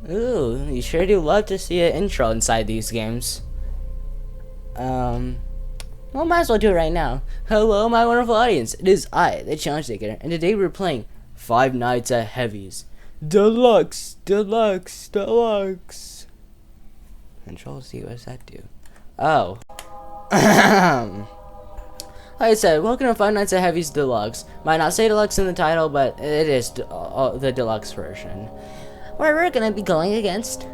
Ooh, you sure do love to see an intro inside these games. Well, might as well do it right now. Hello, my wonderful audience. It is I, the Challenge Taker, and today we're playing Five Nights at Heavy's Deluxe, Deluxe, Deluxe. Control C, what does that do? Oh. Like I said, welcome to Five Nights at Heavy's Deluxe. Might not say Deluxe in the title, but it is the Deluxe version. Where we're gonna be going against,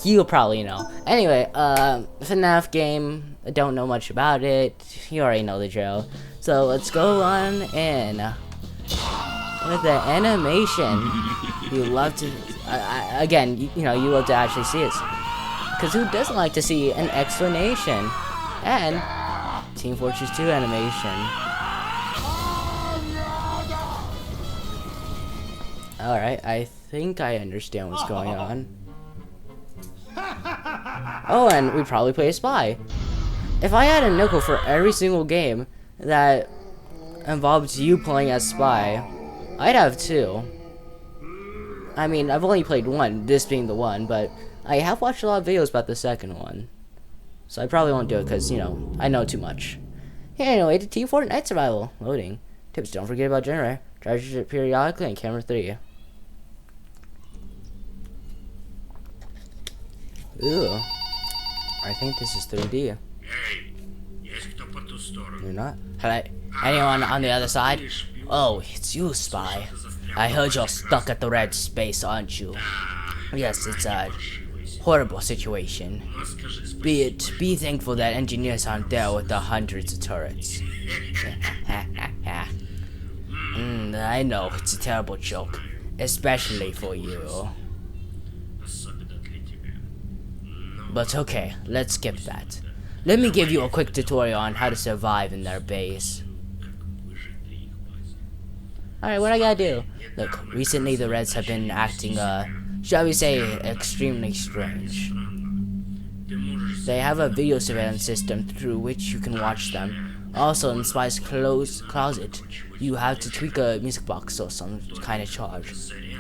you'll probably know. Anyway, Fnaf game. I don't know much about it. You already know the drill. So let's go on in with the animation. You love to, again, you know, you love to actually see it. Because who doesn't like to see an explanation? And Team Fortress 2 animation. Alright, I think I understand what's going on. Oh, and we probably play a spy. If I had a nickel for every single game that involves you playing as spy, I'd have two. I mean, I've only played one, this being the one, but I have watched a lot of videos about the second one. So I probably won't do it because, you know, I know too much. Anyway, to T4 Night Survival. Loading. Tips, don't forget about generator. Charge it periodically and camera 3. Ooh. I think this is 3D. You're not? Hello? Anyone on the other side? Oh, it's you, spy. I heard you're stuck at the red space, aren't you? Yes, it's a horrible situation. Be thankful that engineers aren't there with the hundreds of turrets. I know, it's a terrible joke. Especially for you. But okay, let's skip that. Let me give you a quick tutorial on how to survive in their base. Alright, what I gotta do? Look, recently the Reds have been acting, shall we say, extremely strange. They have a video surveillance system through which you can watch them. Also, in Spy's closet, you have to tweak a music box or some kind of charge.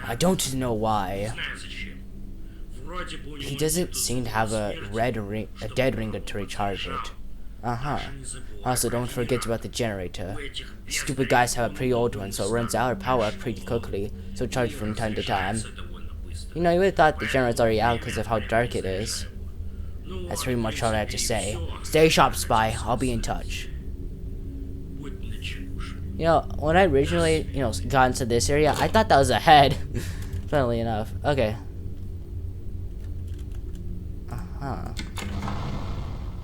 I don't know why. He doesn't seem to have a dead ring to recharge it. Also, don't forget about the generator. Stupid guys have a pretty old one, so it runs out of power pretty quickly, so charge from time to time. You know, you would have thought the generator's already out because of how dark it is. That's pretty much all I have to say. Stay sharp, Spy. I'll be in touch. You know, when I originally, got into this area, I thought that was a head. Funnily enough. Okay.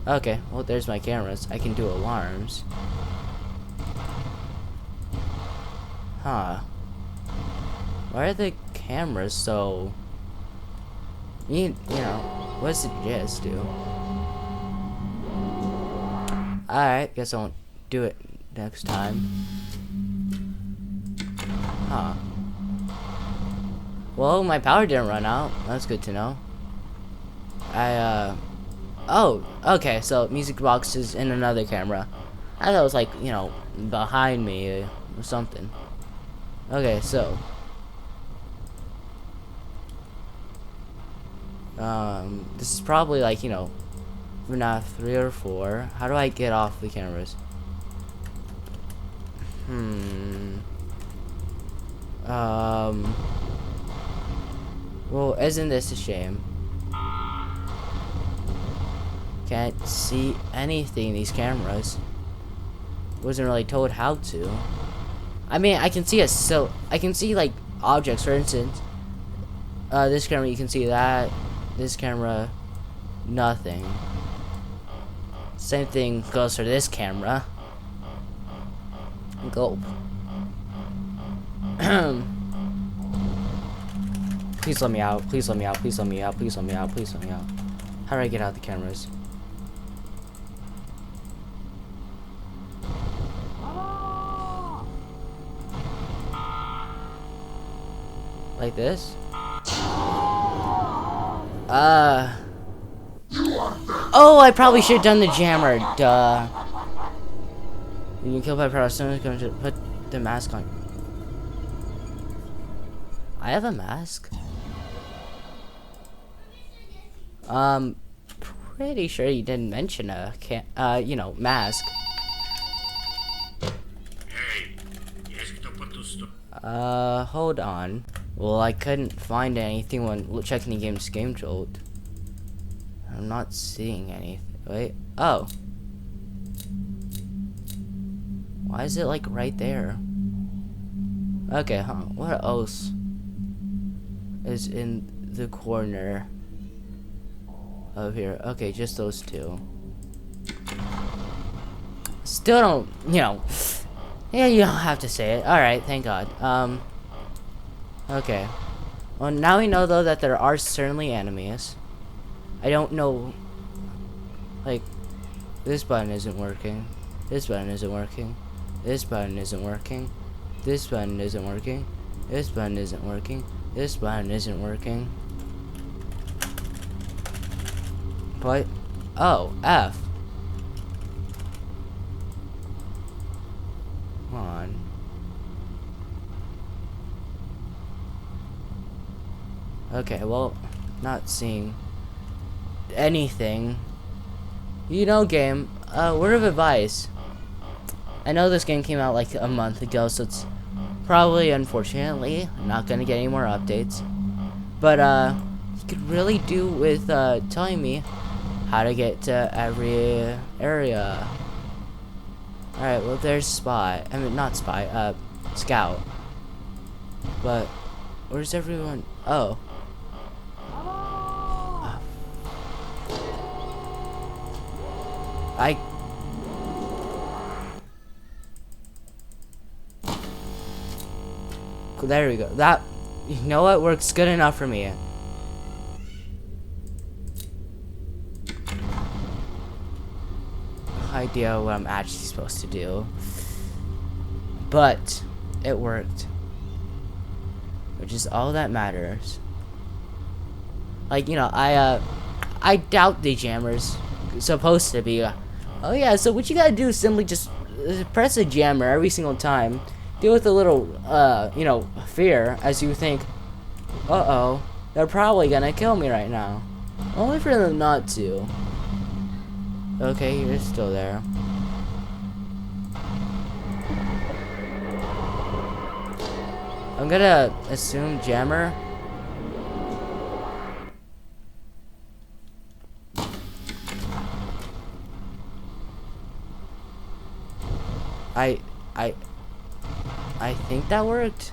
Okay, well, there's my cameras. I can do alarms. Why are the cameras so... You know, what's the gist, do? Alright, guess I won't do it next time. Well, my power didn't run out. That's good to know. Oh, okay, so music box is in another camera. I thought it was like, behind me or something. Okay, so. This is probably like, Fnaf 3 or 4. How do I get off the cameras? Well, isn't this a shame? Can't see anything in these cameras. Wasn't really told how to. I mean, I can see I can see like objects, for instance. This camera, you can see that. This camera, nothing. Same thing goes for this camera. Gulp. Please let me out. Please let me out. Please let me out. Please let me out. Please let me out. How do I get out the cameras? Like this? Oh, I probably should have done the jammer. Duh. You can kill by power. Someone's going to put the mask on. I have a mask? Pretty sure you didn't mention a you know, mask. Hold on. Well, I couldn't find anything when checking the game's game jolt. I'm not seeing anything. Wait. Oh. Why is it like right there? Okay, huh? What else is in the corner of here? Okay, just those two. Still don't, you know. Yeah, you don't have to say it. Alright, thank God. Okay. Well, now we know, though, that there are certainly enemies. I don't know. Like, this button isn't working. This button isn't working. This button isn't working. This button isn't working. This button isn't working. This button isn't working. What? Oh, F. Come on. Okay, well, not seeing anything. You know, game, word of advice. I know this game came out like a month ago, so it's probably, unfortunately, not gonna get any more updates. But, you could really do with, telling me how to get to every area. Alright, well, there's Spy. I mean, not Spy, Scout. But, where's everyone? Oh. There we go. That, you know what, works good enough for me. No idea what I'm actually supposed to do, but it worked, which is all that matters. Like, you know, I doubt the jammer's supposed to be. Oh yeah, so what you gotta do is simply just press a jammer every single time. Deal with a little, you know, fear as you think, uh-oh, they're probably gonna kill me right now. Only for them not to. Okay, you're still there. I'm gonna assume jammer. I think that worked.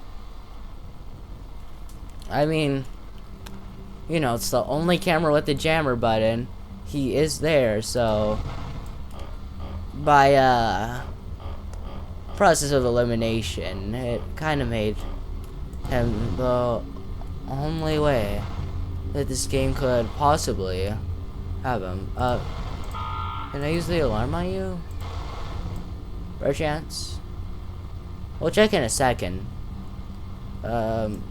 I mean, you know, it's the only camera with the jammer button. He is there, so by process of elimination, it kind of made him the only way that this game could possibly have him. Can I use the alarm on you? By chance? We'll check in a second. Well,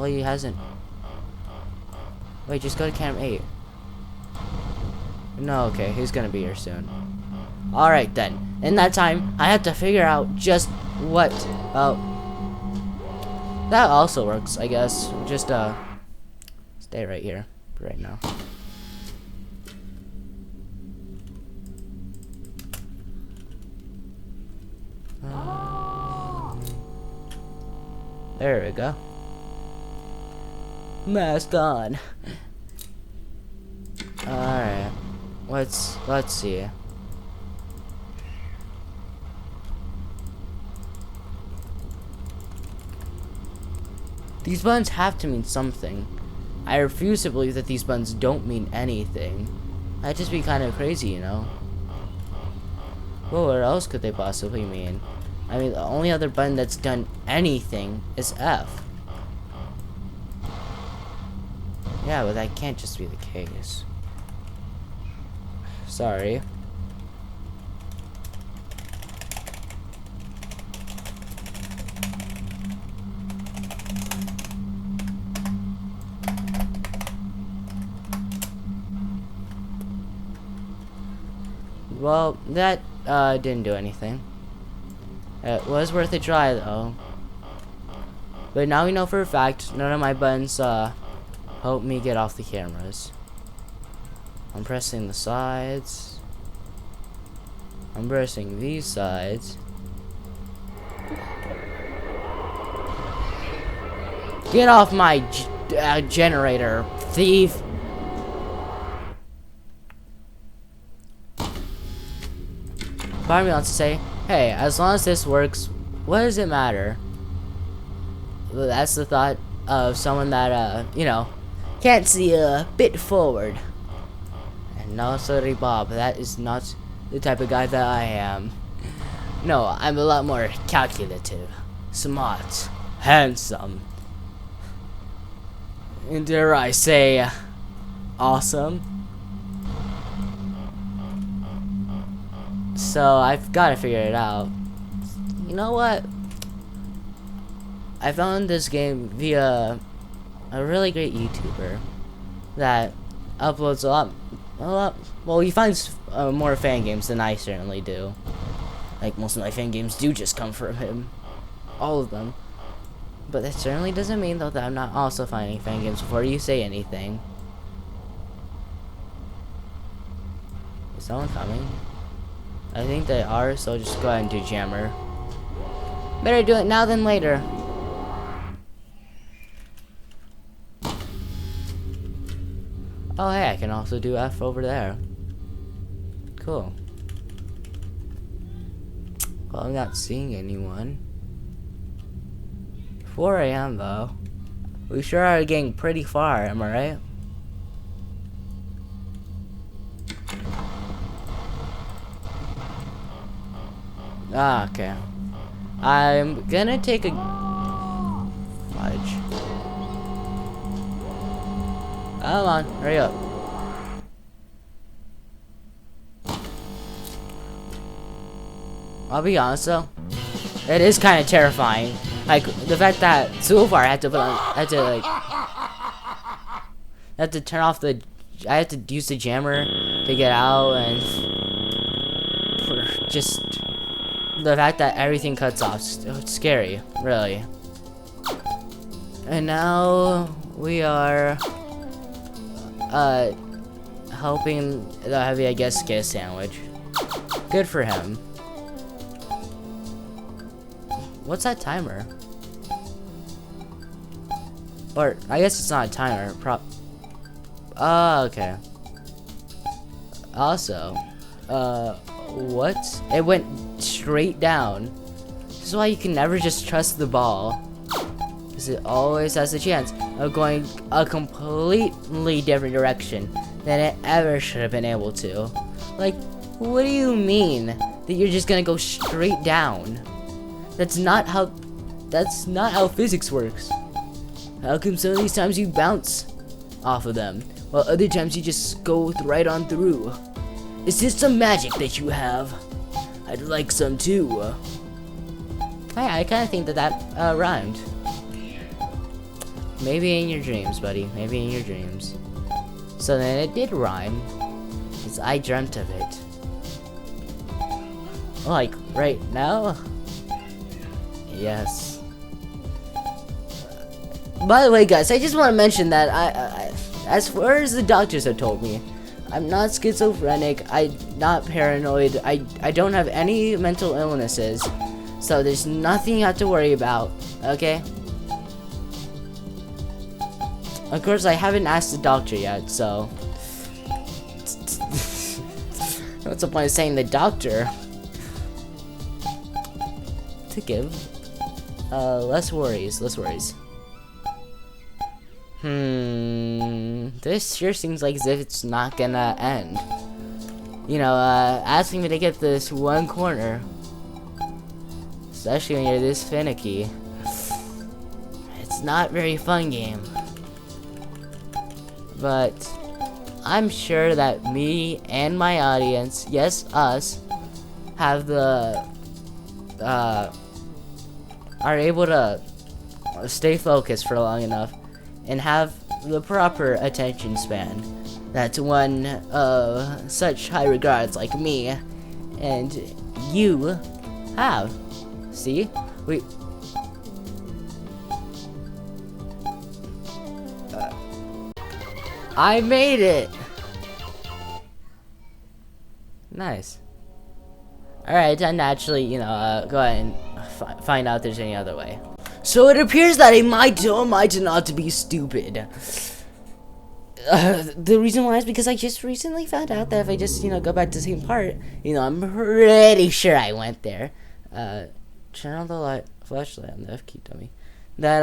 he hasn't. Wait, just go to cam 8. No, okay, he's gonna be here soon. Alright then. In that time, I have to figure out just what. That also works, I guess. Just, stay right here for right now. There we go. Mask on. Alright. Let's see. These buttons have to mean something. I refuse to believe that these buttons don't mean anything. That'd just be kind of crazy, you know? Well, what else could they possibly mean? I mean, the only other button that's done anything is F. Yeah, but that can't just be the case. Sorry. Well, that didn't do anything. It was worth a try, though. But now we know for a fact none of my buttons help me get off the cameras. I'm pressing the sides. I'm pressing these sides. Get off my generator, thief! Part of me wants to say, hey, as long as this works, what does it matter? Well, that's the thought of someone that, you know, can't see a bit forward. And no, sorry, Bob, that is not the type of guy that I am. No, I'm a lot more calculative, smart, handsome, and dare I say, awesome. So I've got to figure it out. You know what? I found this game via a really great YouTuber that uploads a lot. Well, he finds more fan games than I certainly do. Like, most of my fan games do just come from him. All of them. But that certainly doesn't mean, though, that I'm not also finding fan games before you say anything. Is someone coming? I think they are, so just go ahead and do jammer. Better do it now than later. Oh, hey, I can also do F over there. Cool. Well, I'm not seeing anyone. 4 AM though. We sure are getting pretty far, am I right? Ah, okay. I'm gonna take a fudge. Come on, hurry up. I'll be honest though, it is kind of terrifying. Like the fact that so far I had to turn off the, I had to use the jammer to get out, and just the fact that everything cuts off, it's scary, really. And now we are helping the heavy, I guess, get a sandwich. Good for him. What's that timer? Or I guess it's not a timer. Oh, okay. Also, what? It went straight down. This is why you can never just trust the ball, because it always has a chance of going a completely different direction than it ever should have been able to. Like, what do you mean that you're just gonna go straight down? That's not how physics works. How come some of these times you bounce off of them, while other times you just go right on through? Is this some magic that you have? I'd like some too. Hey, I kind of think that rhymed. Maybe in your dreams, buddy. Maybe in your dreams. So then it did rhyme, because I dreamt of it. Like, right now? Yes. By the way, guys, I just want to mention that I as far as the doctors have told me, I'm not schizophrenic, I'm not paranoid, I don't have any mental illnesses, so there's nothing you have to worry about, okay? Of course, I haven't asked the doctor yet, so what's the point of saying the doctor? To give less worries. This sure seems like as if it's not gonna end. You know, asking me to get this one corner, especially when you're this finicky, it's not very fun game. But I'm sure that me and my audience, yes, us, have the are able to stay focused for long enough and have the proper attention span that one of such high regards like me and you have. See? I made it! Nice. Alright, time to actually, you know, go ahead and find out if there's any other way. So it appears that I might or might not be stupid. The reason why is because I just recently found out that if I just, you know, go back to the same part, you know, I'm pretty sure I went there. Turn on the flashlight on the F key, dummy. That,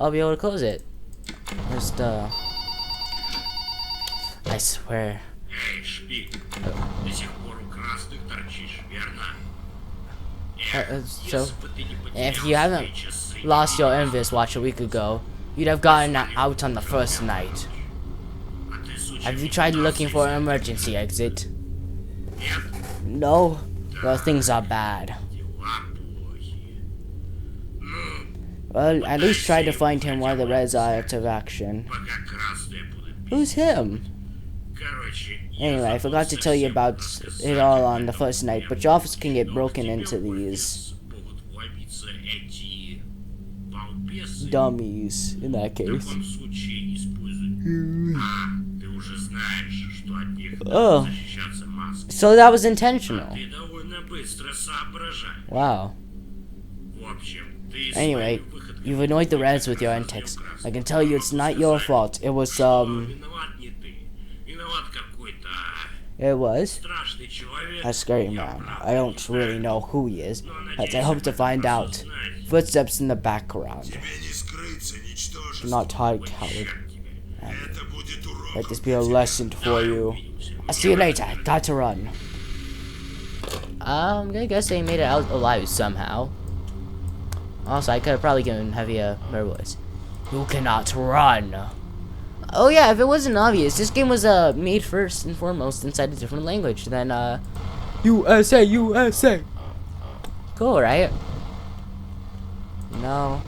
I'll be able to close it. Just, I swear. Эй, шпик, до сих пор у красных торчишь, верно? So, if you haven't lost your Invis watch a week ago, you'd have gotten out on the first night. Have you tried looking for an emergency exit? No? Well, things are bad. Well, at least try to find him while the Reds are out of action. Who's him? Anyway, I forgot to tell you about it all on the first night, but your office can get broken into these dummies, in that case. Oh, so that was intentional. Wow. Anyway, you've annoyed the Reds with your antics. I can tell you it's not your fault. It was, It was a scary man. I don't really know who he is, but I hope to find out. Footsteps in the background. Do not hide, coward. Let this be a lesson for you. I'll see you later. Got to run. I'm gonna guess they made it out alive somehow. Also, I could have probably given Heavy a better voice. You cannot run. Oh yeah, if it wasn't obvious, this game was made first and foremost inside a different language than USA, USA. Cool, right? No.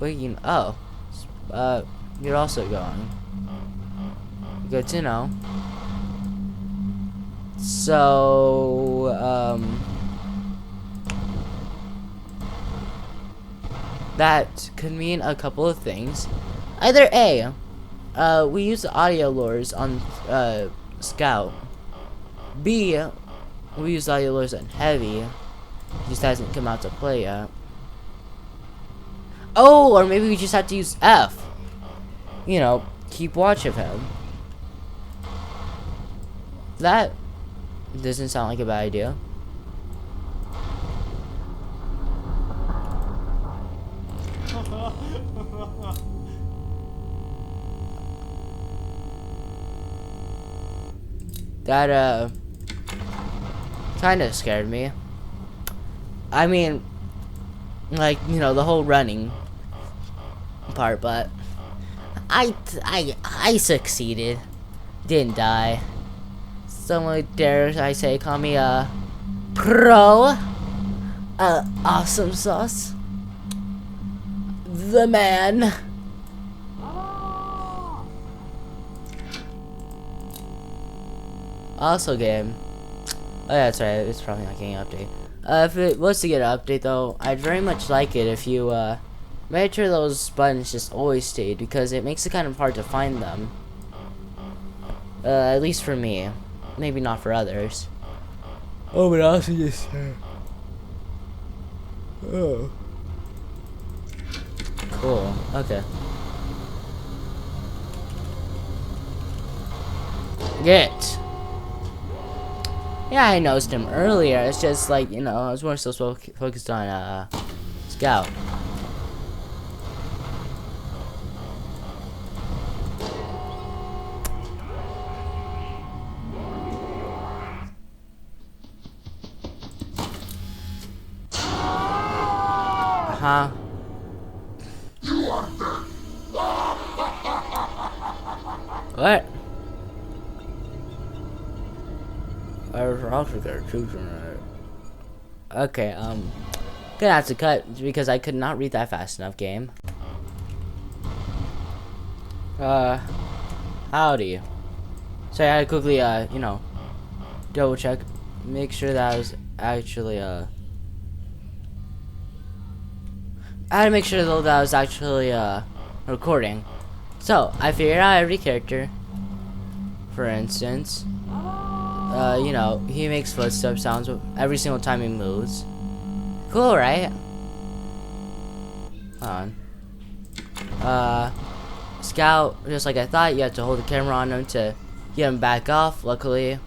Wait, you know, you're also going. Good to know. So, that could mean a couple of things. Either A, we use the audio lures on Scout. B, we use audio lures on Heavy. It just hasn't come out to play yet. Oh, or maybe we just have to use F. You know, keep watch of him. That doesn't sound like a bad idea. That, kinda scared me. I mean, like, you know, the whole running part, but I succeeded. Didn't die. Someone dare I say call me a pro? Awesome sauce. The man. Also game. Oh yeah, that's right, it's probably not getting an update. If it was to get an update though, I'd very much like it if you made sure those buttons just always stayed, because it makes it kind of hard to find them. At least for me. Maybe not for others. Oh, but also just oh. Cool. Okay. Get. Yeah, I noticed him earlier. It's just like, you know, I was more so focused on Scout. Huh? What? Okay, gonna have to cut because I could not read that fast enough, game. Howdy. So I had to quickly, you know, double check, make sure that I was actually, I had to make sure though that I was actually, recording. So, I figured out every character. For instance, you know, he makes footstep sounds every single time he moves. Cool, right? Hold on. Scout, just like I thought, you have to hold the camera on him to get him back off. Luckily,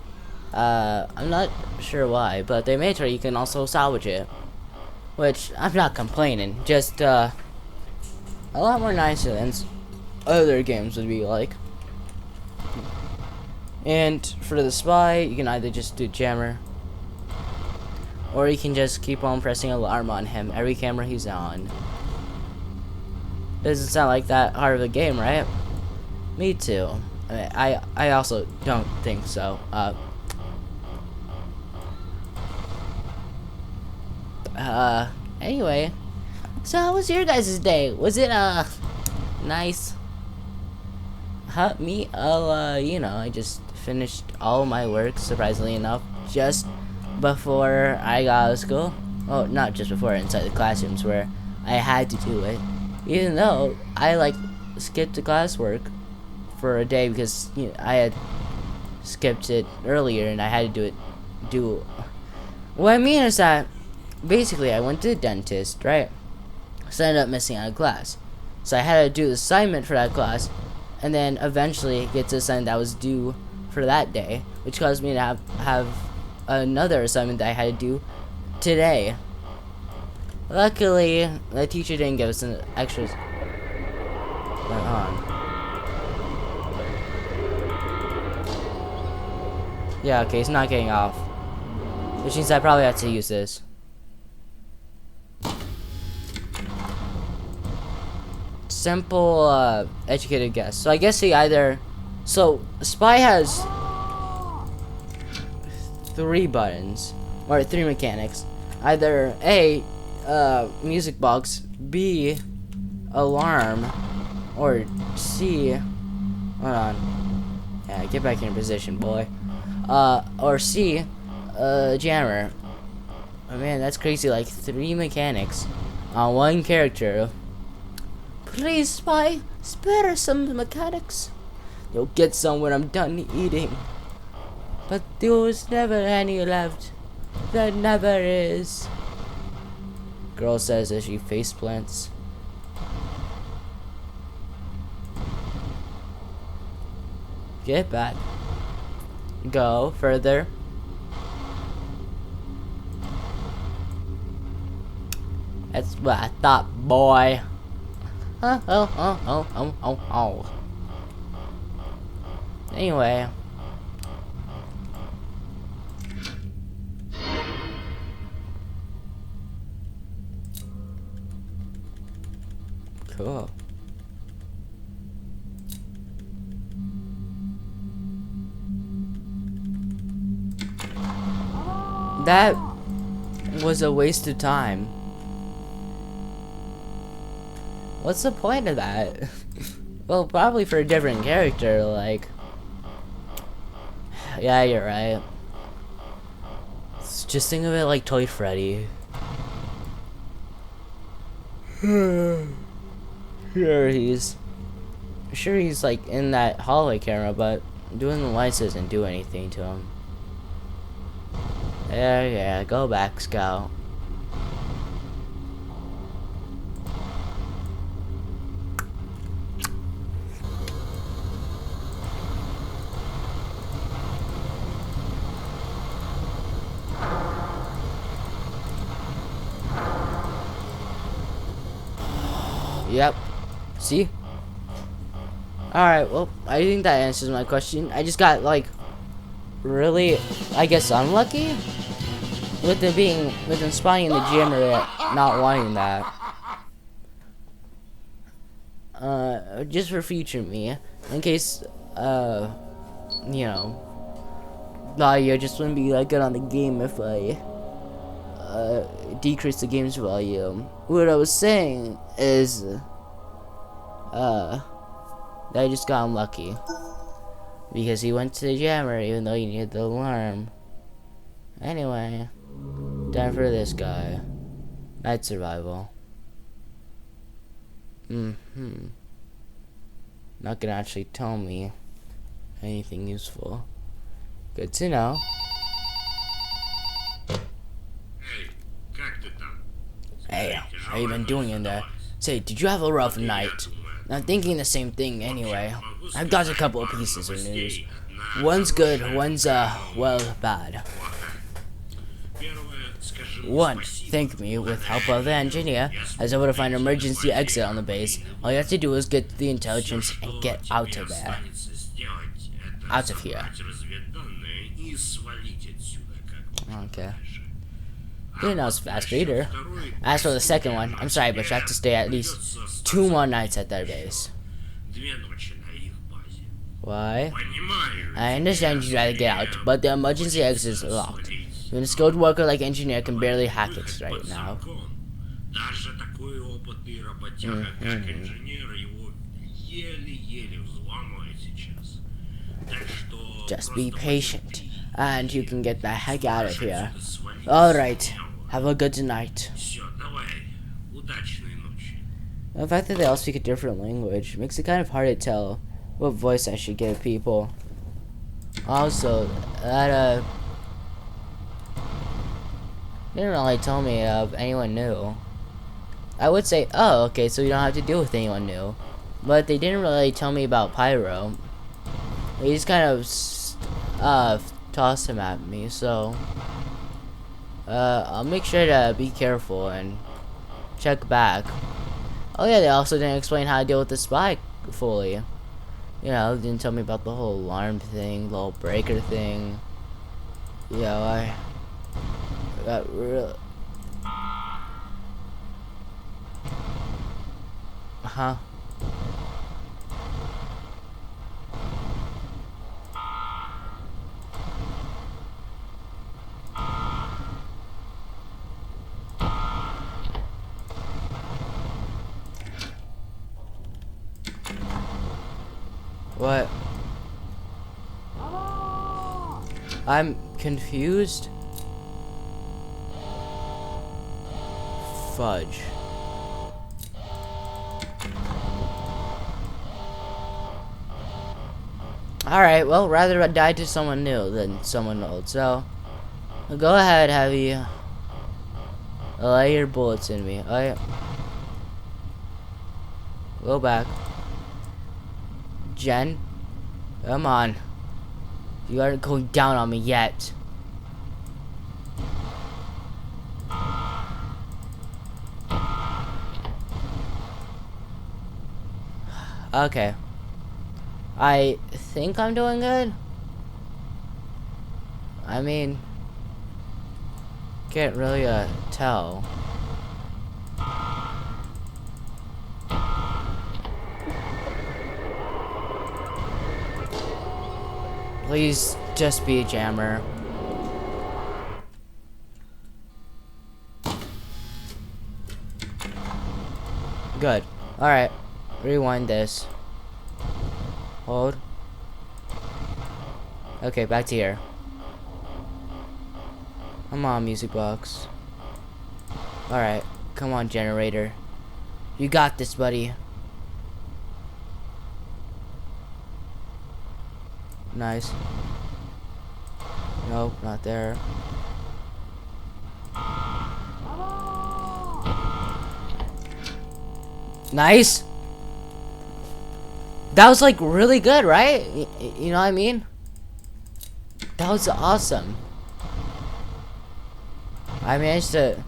I'm not sure why, but they made sure you can also salvage it. Which, I'm not complaining, just, a lot more nicer than other games would be like. And for the spy, you can either just do jammer, or you can just keep on pressing alarm on him every camera he's on. Doesn't sound like that hard of a game, right? Me too. I also don't think so. Anyway. So how was your guys' day? Was it, nice? Me? You know, I just finished all my work, surprisingly enough, just before I got out of school. Well, not just before, inside the classrooms where I had to do it. Even though I, like, skipped the classwork for a day because, you know, I had skipped it earlier and I had to do what I mean is that, basically, I went to the dentist, right? So I ended up missing out of class. So I had to do the assignment for that class, and then eventually get to the assignment that was due for that day, which caused me to have another assignment that I had to do today. Luckily, the teacher didn't give us an extra. Hold on. Yeah, okay, it's not getting off, which means I probably have to use this. Simple, educated guess. So I guess he either... So, Spy has 3 buttons, or 3 mechanics. Either A, music box, B, alarm, or C... Hold on. Yeah, get back in your position, boy. Or C, jammer. Oh man, that's crazy, like 3 mechanics on 1 character. Please, Spy, spare some mechanics. You'll get some when I'm done eating. But there was never any left. There never is. Girl says as she face plants. Get back. Go further. That's what I thought, boy. Anyway. Cool. That was a waste of time. What's the point of that? Well, probably for a different character, like... Yeah, you're right. Just think of it like Toy Freddy. Sure, he's like in that hallway camera, but doing the lights doesn't do anything to him. Yeah, go back, Scout. Yep. See? Alright, well, I think that answers my question. I just got, like, really, I guess, unlucky with them spying in the gym or not wanting that. Just for future me, in case, you know, the audio just wouldn't be that good on the game if I, decrease the game's volume. What I was saying is, that I just got unlucky. Because he went to the jammer even though he needed the alarm. Anyway, time for this guy. Night survival. Not gonna actually tell me anything useful. Good to know. Эй, как ты там? Hey, how you been doing in there? Say, did you have a rough night? I'm thinking the same thing anyway. I've got a couple of pieces of news. One's good, one's, well, bad. Первое, скажи мне One, спасибо. thank me, with help of the engineer, I was able to find an emergency exit on the base. All you have to do is get the intelligence and get out of there. Останется сделать, это Out of here. собрать разведданные и свалить отсюда как можно Okay. дальше. Didn't know it was fast reader. As for the second one, I'm sorry, but you have to stay at least 2 more nights at that base. Две ночи на их базе. Why? Понимаю. I understand you'd rather get out, but the emergency exit is locked. Even a skilled worker like engineer can barely hack it right now. Даже такой опытный работяга, как инженер, его еле-еле взломает сейчас. Так что Just be patient, and you can get the heck out of here. Alright, have a good night. Все, давай. Удачной ночи. The fact that they all speak a different language makes it kind of hard to tell what voice I should give people. Also, that, they didn't really tell me of anyone new. I would say, oh, okay, so you don't have to deal with anyone new. But they didn't really tell me about Pyro. They just kind of, tossed him at me, so... I'll make sure to be careful and check back. Oh yeah, they also didn't explain how to deal with the spy fully. You know, didn't tell me about the whole alarm thing, the whole breaker thing. You know, I got real... Huh? What? I'm confused. Fudge. Alright, well, rather I die to someone new than someone old, so... Go ahead, Heavy. Lay your bullets in me. Oh, yeah. Go back. Jen? Come on. You aren't going down on me yet. Okay. I think I'm doing good. I mean, can't really tell. Please just be a jammer. Good. Alright. Rewind this. Hold. Okay, back to here. Come on, music box. Alright. Come on, generator. You got this, buddy. Nice. Nope, not there. Nice. That was like really good, right? You know what I mean? That was awesome. I managed to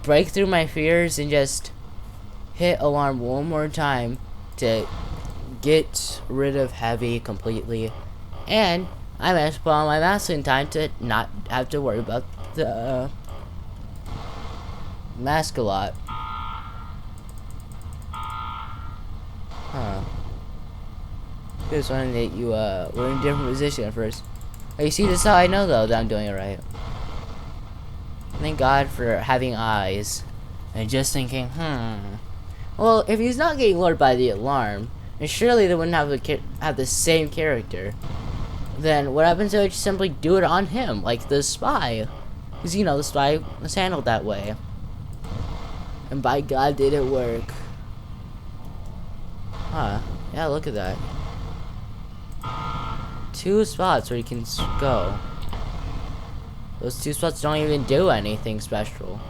break through my fears and just hit alarm one more time to get rid of Heavy completely. And I managed to put on my mask in time to not have to worry about the mask a lot. Huh. Just wanted that you were in a different position at first. Oh, you see, this is how I know though that I'm doing it right. Thank God for having eyes and just thinking, well, if he's not getting lured by the alarm, then surely they wouldn't have the same character. Then what happens if I just simply do it on him, like the spy? Because you know the spy was handled that way. And by God, did it work? Huh? Yeah, look at that. 2 spots where you can go. Those 2 spots don't even do anything special.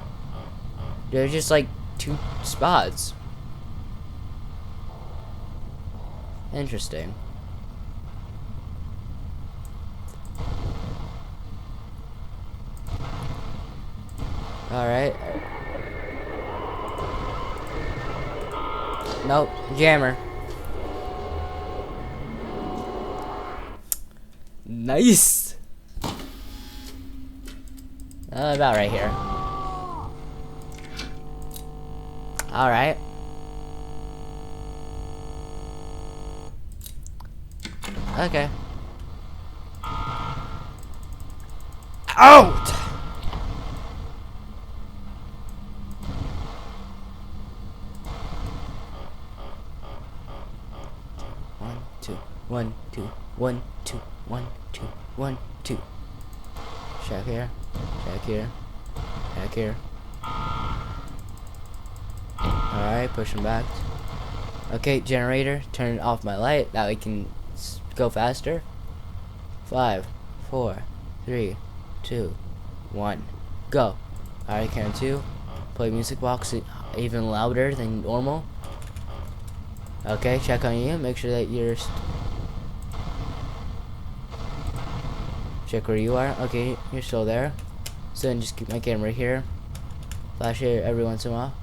They're just like 2 spots. Interesting. Alright. Nope, jammer. Nice. About right here. Alright. Okay. Out! One, two, 1, 2, 1, 2, 1, 2, 1, 2. Check here. Check here. Check here. Alright, push him back. Okay, generator, turn off my light. That way we can go faster. 5, 4, 3, 2, 1, go. Alright, Karen 2. Play music box even louder than normal. Okay, check on you. Make sure that you're... Check where you are. Okay, you're still there. So then just keep my camera here. Flash it every once in a while.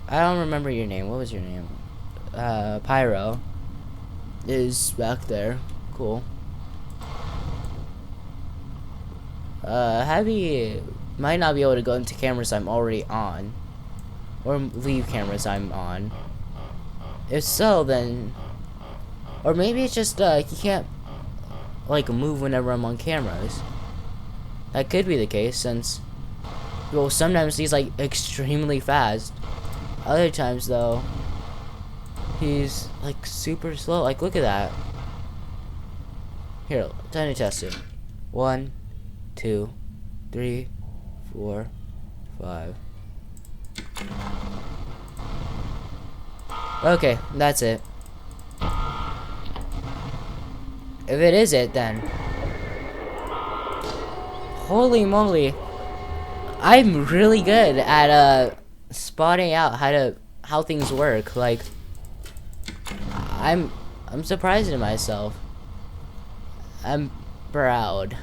I don't remember your name. What was your name? Pyro is back there. Cool. Heavy might not be able to go into cameras I'm already on, or leave cameras I'm on. If so, then, or maybe it's just he can't like move whenever I'm on cameras. That could be the case, since, well, sometimes he's like extremely fast. Other times though, he's like super slow. Like, look at that. Here, time to test it. 1, 2, 3, 4, 5. Okay, that's it. If it is it, then holy moly, I'm really good at spotting out how things work. Like, I'm surprised in myself. I'm proud.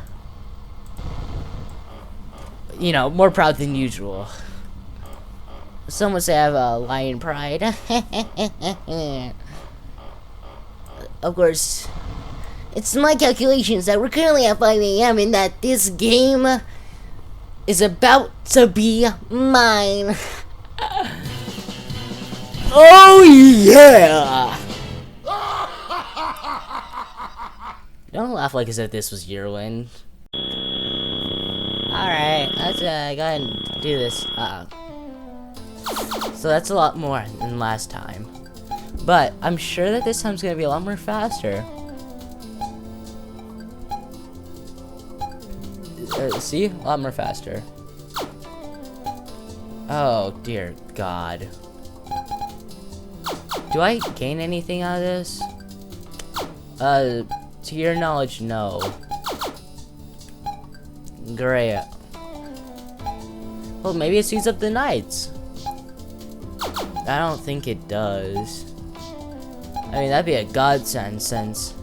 You know, more proud than usual. Some would say I have a lion pride. Of course, it's my calculations that we're currently at 5 AM and that this game is about to be mine. Oh yeah! Don't laugh like as if this was your win. Alright, let's go ahead and do this. So that's a lot more than last time. But I'm sure that this time's gonna be a lot more faster. See? A lot more faster. Oh, dear God. Do I gain anything out of this? To your knowledge, no. Great. Well, maybe it speeds up the nights. I don't think it does. I mean, that'd be a godsend, since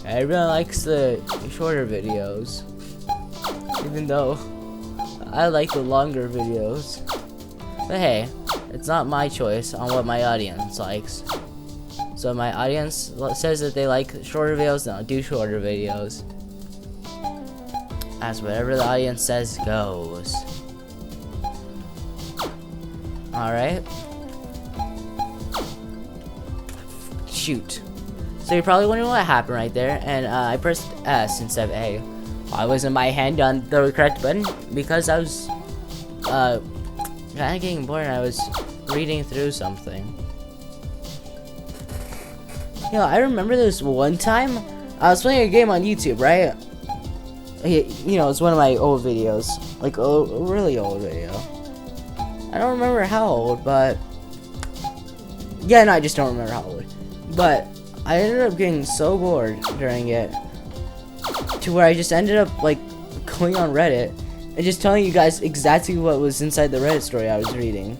everyone likes the shorter videos. Even though I like the longer videos. But hey, it's not my choice on what my audience likes. So my audience says that they like shorter videos, then I'll do shorter videos. As whatever the audience says goes. Alright. Shoot. So you're probably wondering what happened right there, and I pressed S instead of A. Why wasn't my hand on the correct button? Because I was kind of getting bored and I was reading through something. You know, I remember this one time I was playing a game on YouTube, right? You know, it's one of my old videos, like a really old video. I don't remember how old, but Yeah, no, I just don't remember how it would. But I ended up getting so bored during it to where I just ended up like going on Reddit and just telling you guys exactly what was inside the Reddit story I was reading.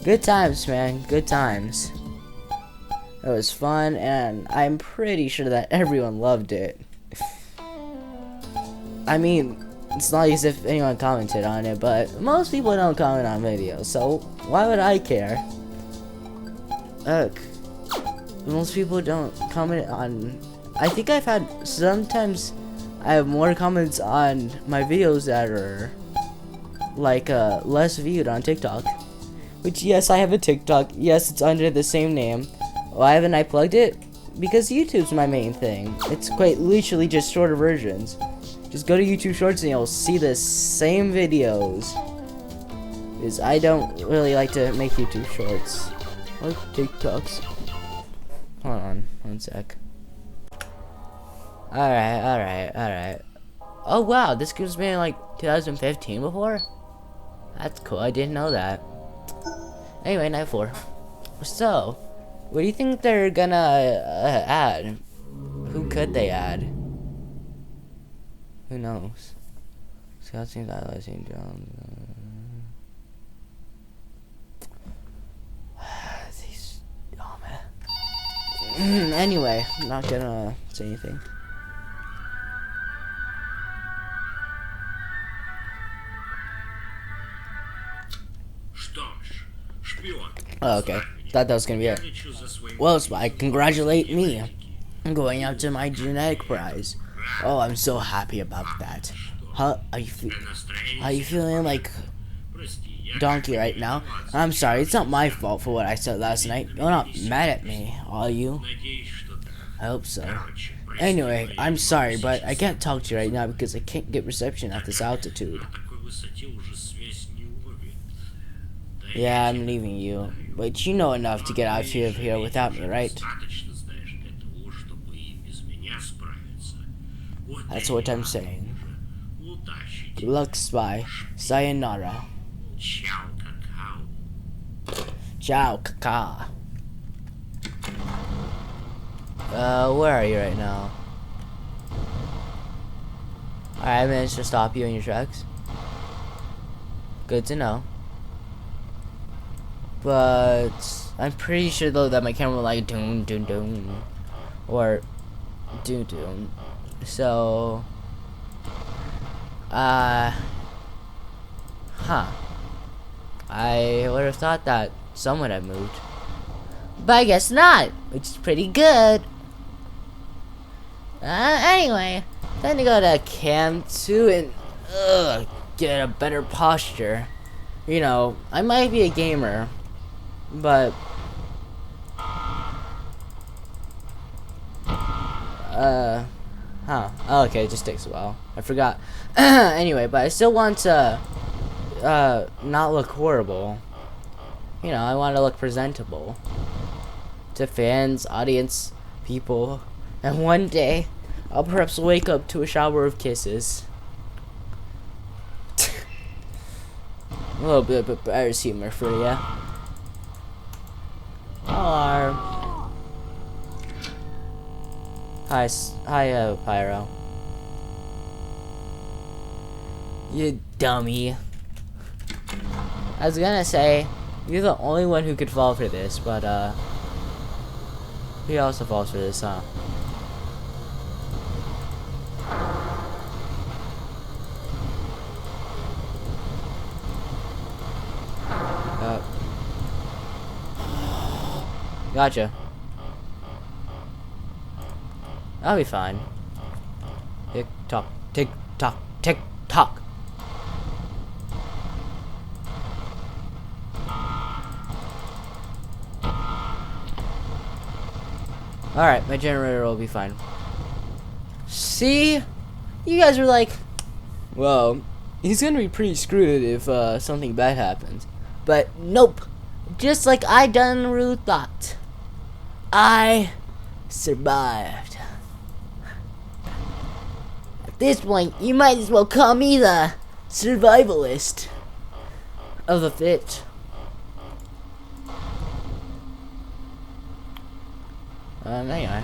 Good times, man. Good times. It was fun, and I'm pretty sure that everyone loved it. I mean, it's not as if anyone commented on it, but most people don't comment on videos, so why would I care? Look, most people don't comment on... I think I've had... Sometimes I have more comments on my videos that are like less viewed on TikTok. Which, yes, I have a TikTok. Yes, it's under the same name. Why haven't I plugged it? Because YouTube's my main thing. It's quite literally just shorter versions. Just go to YouTube Shorts and you'll see the same videos. Because I don't really like to make YouTube Shorts. Or TikToks. Hold on, one sec. Alright. Oh wow, this game's been in like 2015 before? That's cool, I didn't know that. Anyway, night 4. So, what do you think they're gonna add? Who could they add? Who knows? Scott seems idolizing John. These. Oh man. Anyway, I'm not gonna say anything. Oh, okay. Thought that was gonna be it. Well, Spike, congratulate me. I'm going out to my genetic prize. Oh, I'm so happy about that. How are you feeling like donkey right now? I'm sorry, it's not my fault for what I said last night. You're not mad at me, are you? I hope so. Anyway, I'm sorry, but I can't talk to you right now because I can't get reception at this altitude. Yeah, I'm leaving you. But you know enough to get out of here without me, right? That's what I'm saying. Good luck, Spy. Sayonara. Ciao, Kaka. Where are you right now? Alright, I managed to stop you in your tracks. Good to know. But I'm pretty sure though that my camera will like doom doom doom or doom doom. So I would have thought that someone had moved. But I guess not, which is pretty good. Anyway, time to go to Cam 2 and get a better posture. You know, I might be a gamer, but oh, okay, it just takes a while. I forgot. Anyway, but I still want to not look horrible. You know, I want to look presentable to fans, audience, people, and one day I'll perhaps wake up to a shower of kisses. A little bit of embarrassed humor for ya. Hello. Hi, Pyro. You dummy. I was gonna say, you're the only one who could fall for this, but, he also falls for this, huh? Gotcha. I'll be fine. Tick tock, tick tock, tick tock. Alright, my generator will be fine. See? You guys were like, well, he's gonna be pretty screwed if something bad happens. But nope. Just like I done really thought. I survived. At this point, you might as well call me the survivalist of the fit. Anyway.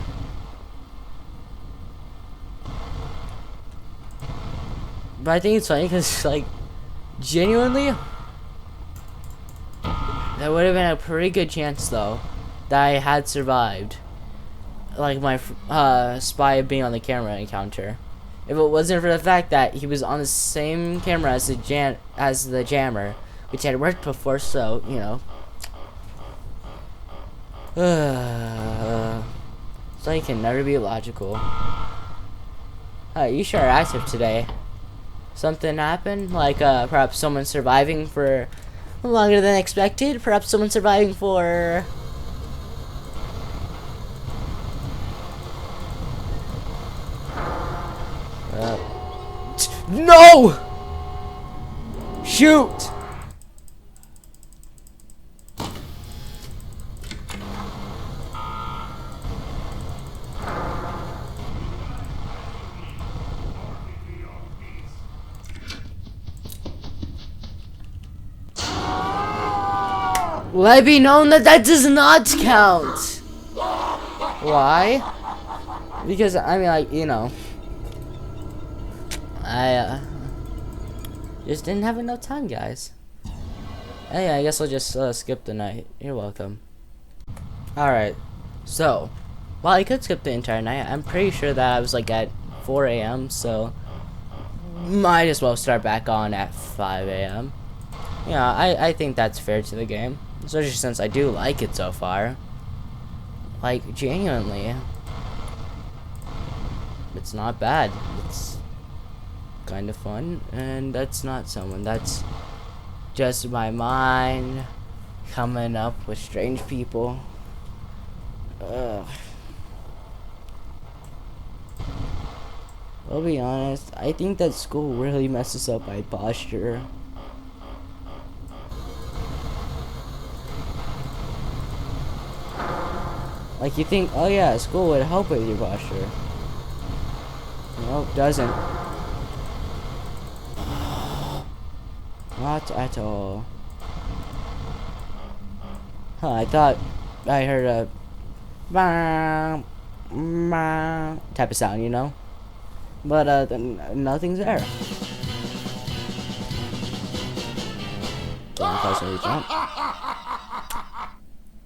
But I think it's funny because, like, genuinely, there would have been a pretty good chance, though, that I had survived, like, my spy being on the camera encounter. If it wasn't for the fact that he was on the same camera as the jammer, which had worked before, so, you know. So you can never be logical. You sure are active today. Something happened? Like, perhaps someone surviving for longer than expected? Perhaps someone surviving for... No! Shoot! Let it be known that that does not count. Why? Because, I mean, like, you know, I just didn't have enough time, guys. Anyway, I guess I'll just skip the night. You're welcome. Alright, so, while I could skip the entire night, I'm pretty sure that I was like at 4 a.m., so might as well start back on at 5 a.m. Yeah, I think that's fair to the game. Especially since I do like it so far. Like, genuinely. It's not bad. It's kind of fun. And that's not someone. That's just my mind coming up with strange people. Ugh. I'll be honest. I think that school really messes up my posture. Like, you think, oh yeah, school would help with your posture. Nope, doesn't. Not at all. Huh, I thought I heard a type of sound, you know? But, nothing's there. Kinda caused me to jump.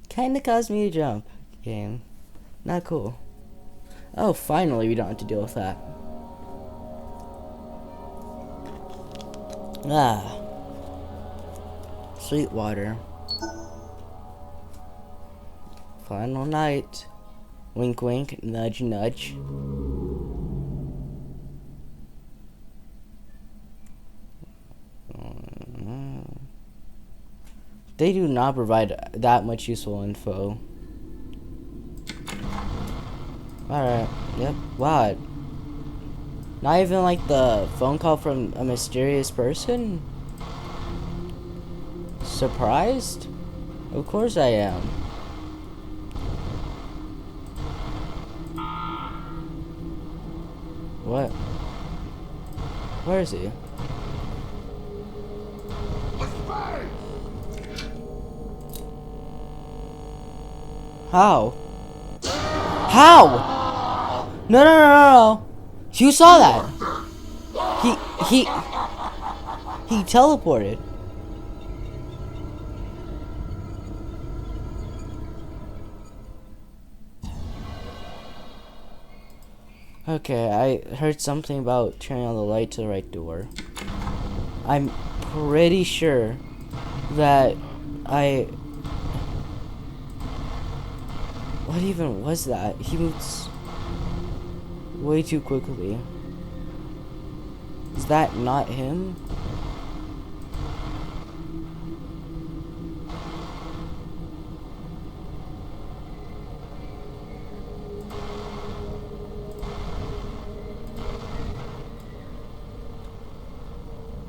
Kinda caused me to jump. Game. Not cool. Oh, finally we don't have to deal with that. Ah. Sweet water. Final night. Wink wink, nudge nudge. They do not provide that much useful info. Alright, yep, what? Not even like the phone call from a mysterious person? Surprised? Of course I am. What? Where is he? How? How? No, no, no, no, no. You saw that. He teleported. Okay, I heard something about turning on the light to the right door. I'm pretty sure that what even was that? He moves way too quickly. Is that not him?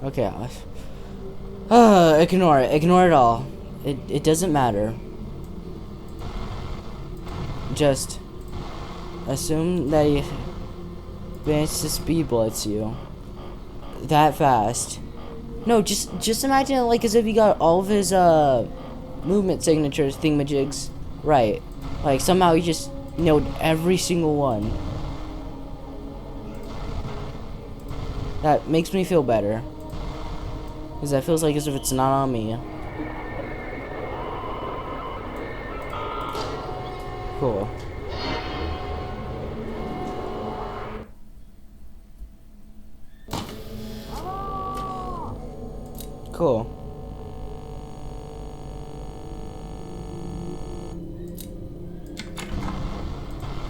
Okay, ignore it. Ignore it all. It doesn't matter. Just assume that he managed to speed blitz you that fast. No, just imagine it like as if he got all of his movement signatures thingamajigs right. Like somehow he just nailed every single one. That makes me feel better. Because that feels like as if it's not on me. Cool. Cool.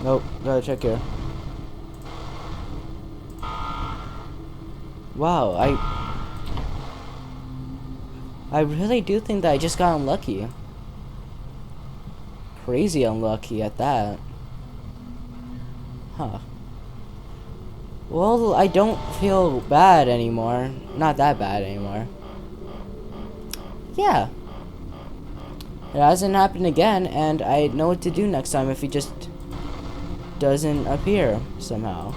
Nope, gotta check here. Wow, I really do think that I just got unlucky. Crazy unlucky at that. Huh. Well, I don't feel bad anymore. Not that bad anymore. Yeah. It hasn't happened again, and I know what to do next time if he just doesn't appear somehow.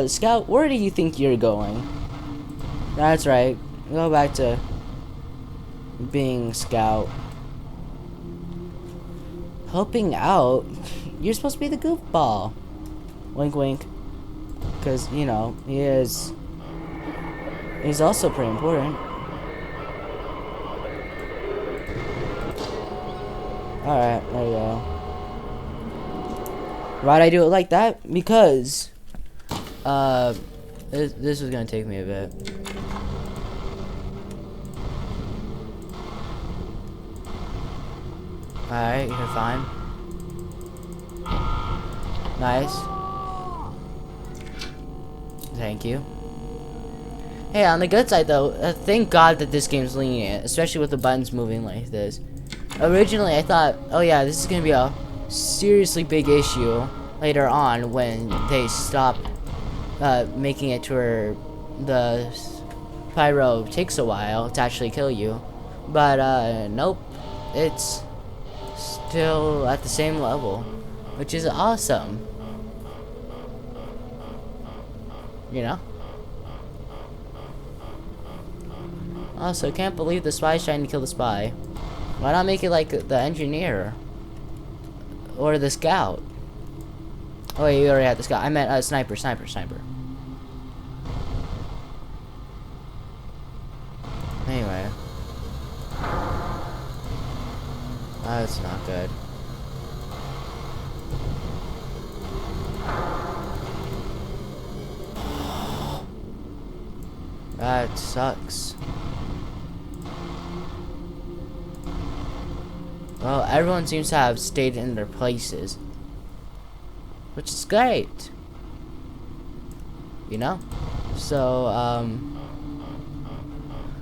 Scout, where do you think you're going? That's right. Go back to being Scout. Helping out? You're supposed to be the goofball. Wink, wink. Because, you know, he's also pretty important. Alright, there we go. Why'd I do it like that? Because this was gonna take me a bit. Alright, you're fine. Nice. Thank you. Hey, on the good side though, thank God that this game's lenient, especially with the buttons moving like this. Originally, I thought, oh yeah, this is gonna be a seriously big issue later on when they stop making it to where the pyro takes a while to actually kill you. But nope, it's still at the same level, which is awesome. You know? Also, can't believe the spy's trying to kill the spy. Why not make it like the engineer? Or the scout? Oh wait, you already had the scout. I meant sniper. Anyway. That's not good. That sucks. Well, everyone seems to have stayed in their places, which is great. You know? So,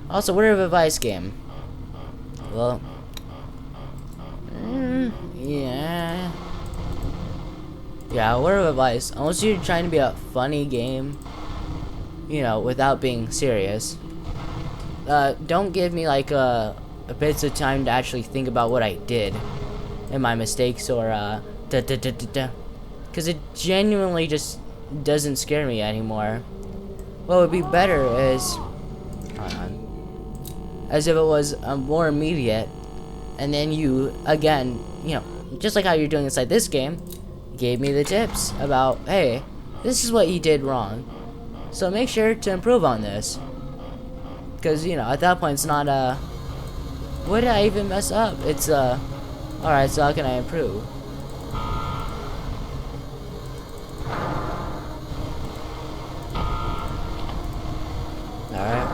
also, word of advice game. Well, yeah. Yeah, word of advice. Unless you're trying to be a funny game, you know, without being serious, don't give me like a bits of time to actually think about what I did and my mistakes, or because it genuinely just doesn't scare me anymore. What would be better is, hold on, as if it was more immediate, and then you again, you know, just like how you're doing inside this game, gave me the tips about, hey, this is what you did wrong, so make sure to improve on this. Because, you know, at that point it's not what did I even mess up? It's alright, so how can I improve? Alright.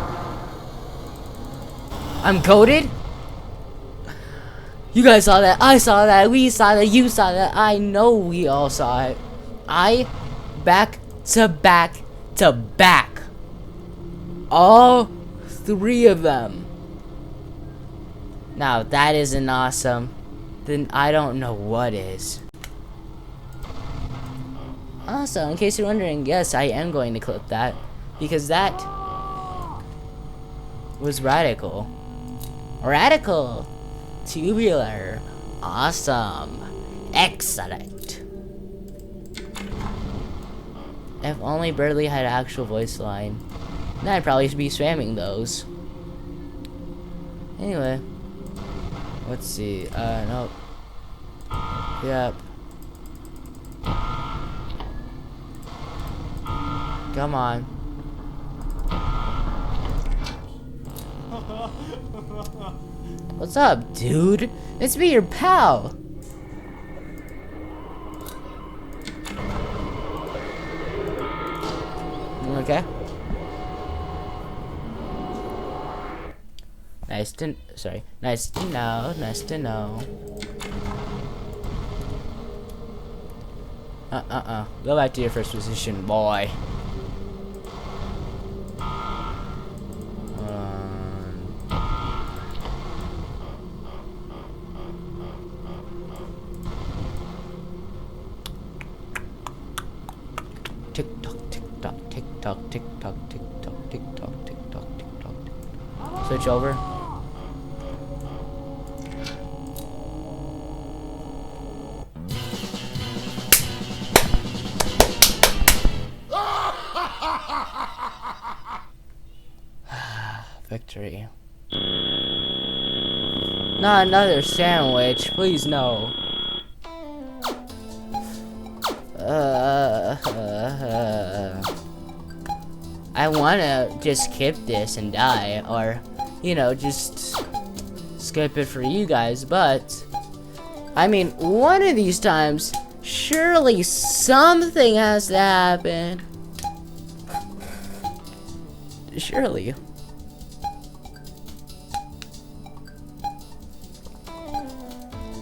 I'm goated? You guys saw that, I saw that, we saw that, you saw that, I know we all saw it. Back to back to back. All three of them. Now that isn't awesome, then I don't know what is. Also, in case you're wondering, yes, I am going to clip that, because that was radical. Radical. Tubular. Awesome. Excellent. If only Burley had an actual voice line, then I'd probably be spamming those. Anyway, Let's see. Nope. Yep. Come on. What's up, dude? It's me, your pal. Okay. Nice to know. Nice to know. Go back to your first position, boy. Tick tock, tick tock, tick tock, tick tock, tick tock, tick tock, tick tock, tick tock. Switch over. Victory. Not another sandwich, please no. I wanna just skip this and die, or, you know, just skip it for you guys, but, I mean, one of these times, surely something has to happen. Surely.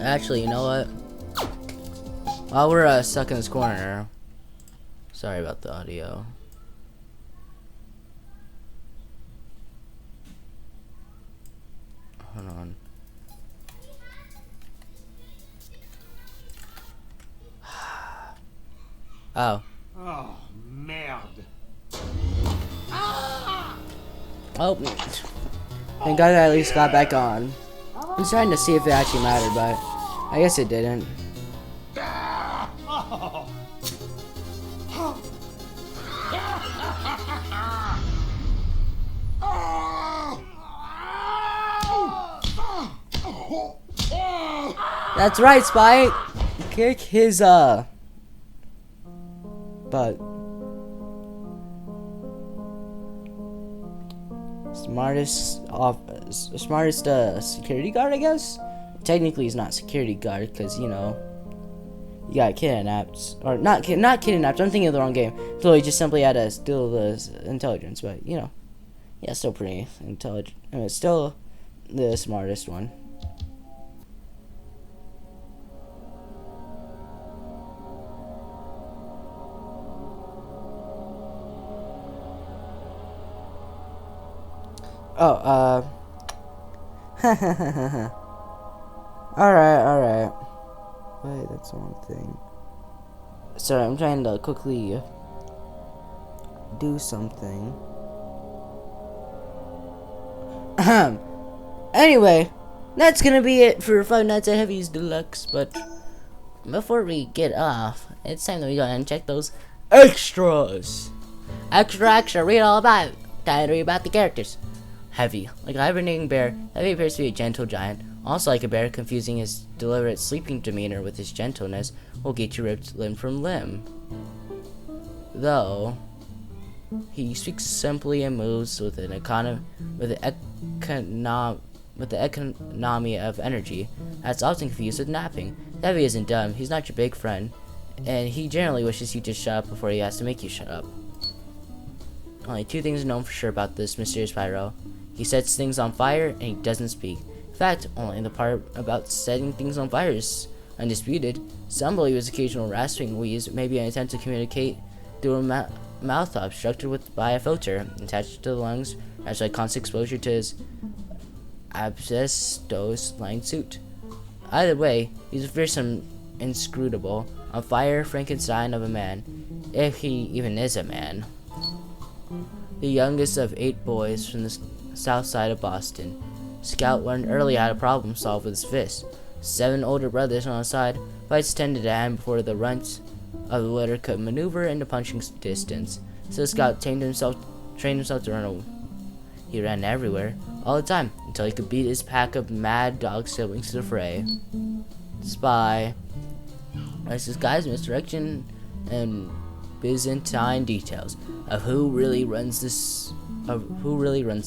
Actually, you know what? While we're stuck in this corner, sorry about the audio. Hold on. Oh. Oh, merde. Oh. Thank God I at least got back on. I'm trying to see if it actually mattered, but I guess it didn't. That's right, Spike. Kick his butt. Smartest security guard, I guess. Technically, he's not security guard because, you know, you got kidnapped, or not kidnapped. I'm thinking of the wrong game. So he just simply had to steal the intelligence, but you know, yeah, still pretty intelligent. I mean, it's still the smartest one. Oh, alright. Wait, that's the wrong thing. Sorry, I'm trying to quickly do something. Anyway, that's gonna be it for Five Nights at Heavy's Deluxe, but before we get off, it's time that we go and check those extras. Extra, read all about it. Time to read about the characters. Heavy. Like a hibernating bear, Heavy appears to be a gentle giant. Also like a bear, confusing his deliberate sleeping demeanor with his gentleness will get you ripped limb from limb. Though, he speaks simply and moves with the economy of energy. That's often confused with napping. Heavy isn't dumb, he's not your big friend, and he generally wishes you just shut up before he has to make you shut up. Only two things are known for sure about this mysterious pyro. He sets things on fire, and he doesn't speak. In fact, only the part about setting things on fire is undisputed. Some believe his occasional rasping wheeze may be an attempt to communicate through a mouth obstructed by a filter attached to the lungs, as by constant exposure to his asbestos-lined suit. Either way, he's fearsome, inscrutable, on fire Frankenstein of a man, if he even is a man. The youngest of 8 boys from the south side of Boston, Scout learned early how to problem solve with his fists. 7 older brothers on his side, fights tended to end before the runts of the litter could maneuver into punching distance. So Scout trained himself to run. He ran everywhere, all the time until he could beat his pack of mad dog siblings to the fray. Spy. Let's disguise misdirection and Byzantine details of who really runs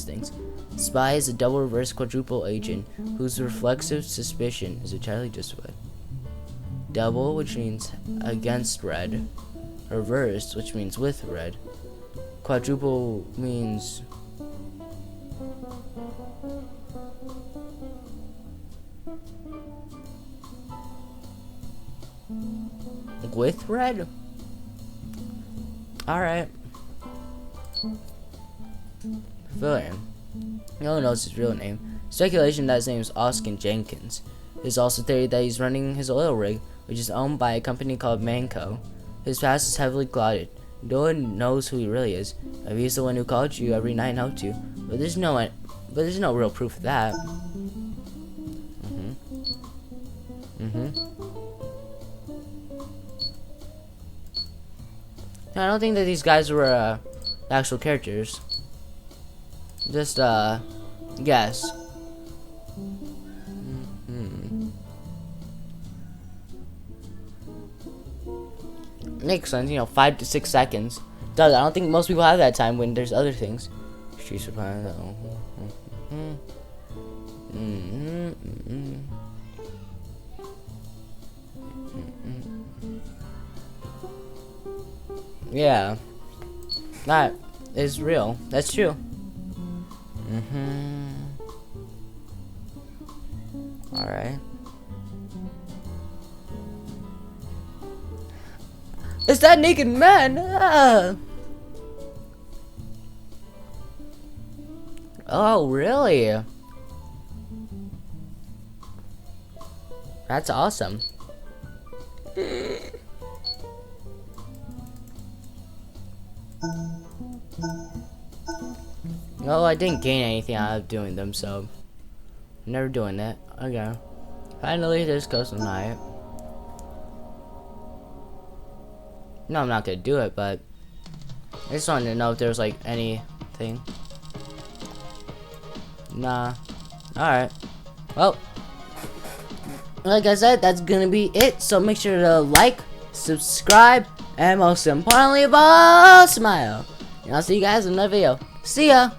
things. Spy is a double reverse quadruple agent whose reflexive suspicion is entirely justified. Double, which means against red. Reverse, which means with red. Quadruple means with red? Alright. Villain. No one knows his real name. Speculation that his name is Oskin Jenkins. There's also theory that he's running his oil rig, which is owned by a company called Manco. His past is heavily clouded. No one knows who he really is. Maybe he's the one who called you every night and helped you. But there's no real proof of that. I don't think that these guys were actual characters. Just guess. Makes sense, 5 to 6 seconds. I don't think most people have that time when there's other things. Streets of Yeah, that is real. That's true. Alright. It's that naked man! Ah. Oh, really? That's awesome. No, I didn't gain anything out of doing them, so I'm never doing that. Okay. Finally, this goes tonight. No, I'm not gonna do it, but I just wanted to know if there was like anything. Nah. Alright. Well, like I said, that's gonna be it. So make sure to like, subscribe, and most importantly of all, smile. And I'll see you guys in another video. See ya!